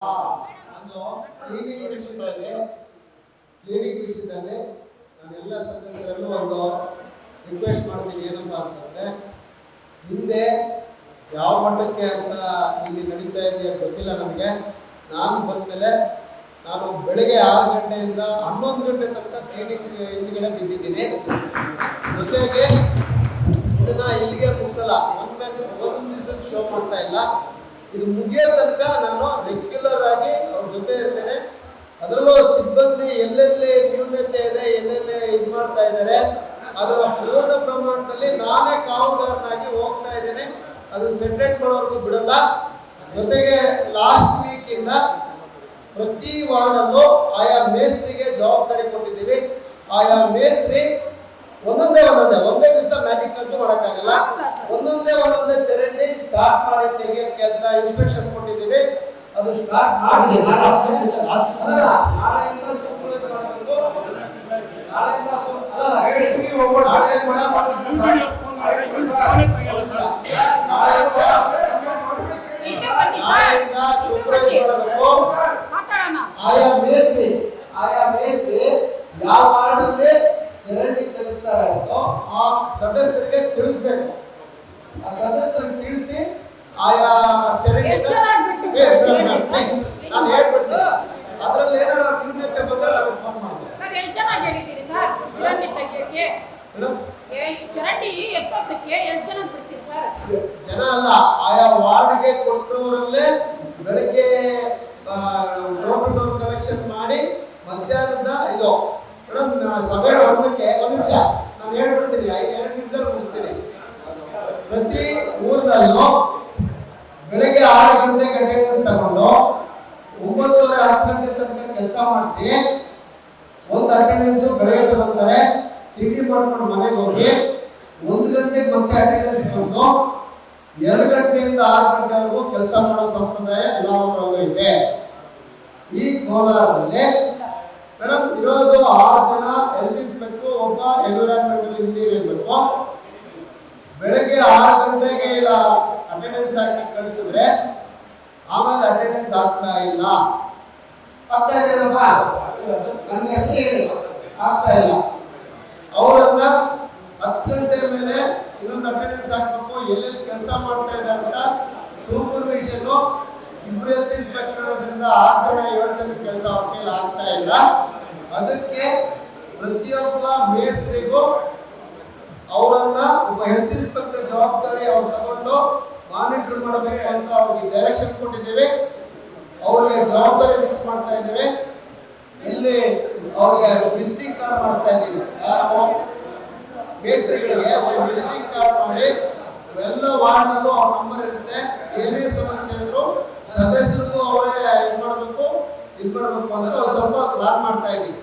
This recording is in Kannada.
ನಾನು ಕ್ಲಿನಿಕ್ ವಿಷಯದಲ್ಲಿ ನಾನೆಲ್ಲ ಸದಸ್ಯರಲ್ಲೂ ಒಂದು ರಿಕ್ವೆಸ್ಟ್ ಮಾಡ್ತೀನಿ. ಏನಪ್ಪ ಅಂತಂದರೆ, ಹಿಂದೆ ಯಾವ ಮಟ್ಟಕ್ಕೆ ಅಂತ ಇಲ್ಲಿ ನಡೀತಾ ಇದೆಯಾ ಗೊತ್ತಿಲ್ಲ ನಮಗೆ. ನಾನು ಬಂದಮೇಲೆ ನಾನು ಬೆಳಗ್ಗೆ 6 ಗಂಟೆಯಿಂದ 11 ಗಂಟೆ ತನಕ ಕ್ಲಿನಿಕ್ ಹಿಂದ್ಗಡೆ ಬಿದ್ದಿದ್ದೀನಿ. ಜೊತೆಗೆ ಇದನ್ನ ಇಲ್ಲಿಗೆ ಮುಗಿಸಲ್ಲ, ಒಂದು ದಿವಸ ಶೋ ಮಾಡ್ತಾ ಇಲ್ಲ. ಇದು ಮುಗಿಯೋ ತನಕ ನಾನು ರೆಗ್ಯುಲರ್ ಆಗಿ ಅವ್ರ ಜೊತೆ ಇರ್ತೇನೆ. ಅದರಲ್ಲೂ ಸಿಬ್ಬಂದಿ ಎಲ್ಲೆಲ್ಲಿ ನ್ಯೂನತೆ ಇದೆ, ಎಲ್ಲೆಲ್ಲಿ ಇದು ಮಾಡ್ತಾ ಇದ್ದಾರೆ, ಅದರ ಪೂರ್ಣ ಪ್ರಮಾಣದಲ್ಲಿ ನಾನೇ ಕಾವಲುಗಾರನಾಗಿ ಹೋಗ್ತಾ ಇದ್ದೇನೆ. ಅದನ್ನು ಸೆಟ್ರೇಟ್ ಮಾಡೋರ್ಗೂ ಬಿಡಲ್ಲ. ಜೊತೆಗೆ ಲಾಸ್ಟ್ ವೀಕಿಂದ ಪ್ರತಿ ವಾರ್ಡಲ್ಲೂ ಆಯಾ ಮೇಸ್ತ್ರಿಗೆ ಜವಾಬ್ದಾರಿ ಕೊಟ್ಟಿದ್ದೀವಿ. ಆಯಾ ಮೇಸ್ತ್ರಿ ಒಂದೇ ದಿವಸ ಮ್ಯಾಜಿಕ್ ಅಂತೂ ಮಾಡೋಕ್ಕಾಗಲ್ಲ. ಒಂದೊಂದೇ ಚರಂಡಿ ಸ್ಟಾರ್ಟ್ ಮಾಡಿ ತೆಗಿಯಕ್ಕೆ ಅಂತ ಇನ್ಸ್ಟ್ರಕ್ಷನ್ ಕೊಟ್ಟಿದ್ದೀವಿ. ಅದು ಸ್ಟಾರ್ಟ್ ಮಾಡಿ ನಾಳೆಯಿಂದ ಸೂಪರ್ವೈಸ್ ಮಾಡಬೇಕು. ನಾಳೆಯಿಂದ ಸೂಪರ್ವೈಸ್ ಮಾಡಬೇಕು. ಆಯಾ ಮೇಸ್ತ್ರಿ ಯಾವ ವಾರ್ಡಲ್ಲಿ ಚರಂಡಿ ತೆಗೆಸ್ತಾರೆ ಅಂತೋ ಆ ಸದಸ್ಯರಿಗೆ ತಿಳಿಸ್ಬೇಕು. ಆ ಸದಸ್ಯರಿಗೆ ತಿಳಿಸಿ ಆಯಾ ಚರಂಡಿ ನಾನು ಹೇಳ್ಬಿಡ್ತೀನಿ. ಅದ್ರಲ್ಲಿ ಏನಾರ ನ್ಯೂನತೆ ಬಂದ್ರೆ ನನಗೆ ಫೋನ್ ಮಾಡ್ಬೇಕು. ಜನ ಅಲ್ಲ, ಆಯಾ ವಾರ್ಡ್ಗೆ ಕೊಟ್ಟರವರಲ್ಲೇ ಬೆಳಗ್ಗೆ ಡೋರ್ ಟು ಡೋರ್ ಕಲೆಕ್ಷನ್ ಮಾಡಿ ಮಧ್ಯಾಹ್ನದ ಇದು ಮೇಡಮ್ ಸಭೆ ಹೊರಡಕ್ಕೆ ಒಂದು ನಿಮಿಷ ನಾನು ಹೇಳ್ಬಿಡ್ತೀನಿ. 2 ನಿಮಿಷ ಮುಗಿಸ್ತೀನಿ. ಪ್ರತಿ ಊರಿನಲ್ಲೂ ಬೆಳಗ್ಗೆ 6 ಗಂಟೆಗೆ ಅಟೆಂಡೆನ್ಸ್ ತಗೊಂಡು 9:30 10 ಗಂಟೆ ತನಕ ಕೆಲಸ ಮಾಡಿಸಿ ಒಂದು ಅಟೆಂಡೆನ್ಸ್ ಬೆಳಗ್ಗೆ ತಗೊಂತಾರೆ. ತಿಂಡಿ ಮಾಡ್ಕೊಂಡು ಮನೆಗೆ ಹೋಗಿ 1 ಗಂಟೆಗೆ ಮತ್ತೆ ಅಟೆಂಡೆನ್ಸ್ ಬಂದು 2 ಗಂಟೆಯಿಂದ 6 ಗಂಟೆವರೆಗೂ ಕೆಲಸ ಮಾಡೋ ಸಂಪ್ರದಾಯ ಎಲ್ಲವೂ ಇದೆ. ಈ ಕೋಲಾರದಲ್ಲಿ ಮೇಡಮ್ ಇರೋದು 6 ಜನ ಹೆಲ್ತ್ ಇನ್ಸ್ಪೆಕ್ಟರ್, ಒಬ್ಬ ಎನ್ವಿರಾನ್ಮೆಂಟಲ್ ಇಂಜಿನಿಯರ್ ಇರಬೇಕು. ಬೆಳಗ್ಗೆ 6 ಗಂಟೆಗೆ ಇಲ್ಲ ಅಟೆಂಡೆನ್ಸ್ ಹಾಕಿ ಕಳಿಸಿದ್ರೆ ಆಮೇಲೆ ಅಟೆಂಡೆನ್ಸ್ ಆಗ್ತಾ ಇಲ್ಲ. ಆಗ್ತಾ ಇದೆಯಲ್ಲಪ್ಪ, ನನಗೆ ಅಷ್ಟೇ ಹೇಳಿ, ಆಗ್ತಾ ಇಲ್ಲ. ಅವರನ್ನ 10 ಗಂಟೆ ಮೇಲೆ ಇನ್ನೊಂದು ಅಟೆಂಡೆನ್ಸ್ ಹಾಕಬೇಕು. ಎಲ್ಲೆಲ್ಲಿ ಕೆಲಸ ಮಾಡ್ತಾ ಇದ್ದಾರೆ ಅಂತ ಸೂಪರ್ವಿಷನ್ 2 ಹೆಲ್ತ್ ಇನ್ಸ್ಪೆಕ್ಟರ್ ಇರೋದ್ರಿಂದ 6 ಜನ 7 ಜನ ಕೆಲಸ ಅವ್ರ ಕೈಲಿ ಆಗ್ತಾ ಇಲ್ಲ. ಅದಕ್ಕೆ ಪ್ರತಿಯೊಬ್ಬ ಮೇಸ್ತ್ರಿಗೂ ಅವರನ್ನ ಒಬ್ಬ ಹೆಲ್ತ್ ಇನ್ಸ್ಪೆಕ್ಟರ್ ಜವಾಬ್ದಾರಿ ಅವ್ರು ತಗೊಂಡು ಮಾನಿಟರ್ ಮಾಡಬೇಕು ಅಂತ ಅವ್ರಿಗೆ ಡೈರೆಕ್ಷನ್ ಕೊಟ್ಟಿದ್ದೀವಿ. ಅವ್ರಿಗೆ ಜವಾಬ್ದಾರಿ ಫಿಕ್ಸ್ ಮಾಡ್ತಾ ಇದ್ದೀವಿ. ಇಲ್ಲಿ ಅವ್ರಿಗೆ ವಿಸಿಟಿಂಗ್ ಕಾರ್ಡ್ ಮಾಡಿಸ್ತಾ ಇದ್ದೀವಿ. ಯಾರು ಮೇಸ್ತ್ರಿಗಳಿಗೆ ಒಂದು ವಿಸಿಟಿಂಗ್ ಕಾರ್ಡ್ ಮಾಡಿ ಎಲ್ಲ ವಾರ್ಡ್ನಲ್ಲೂ ಅವ್ರ ನಂಬರ್ ಇರುತ್ತೆ. ಏನೇ ಸಮಸ್ಯೆ ಇದ್ರು ಸದಸ್ಯರಿಗೂ ಅವರೇ ಇದು ಮಾಡಬೇಕು ಅಂದ್ರೆ ಒಂದು ಸ್ವಲ್ಪ ಪ್ಲಾನ್ ಮಾಡ್ತಾ ಇದ್ದೀವಿ.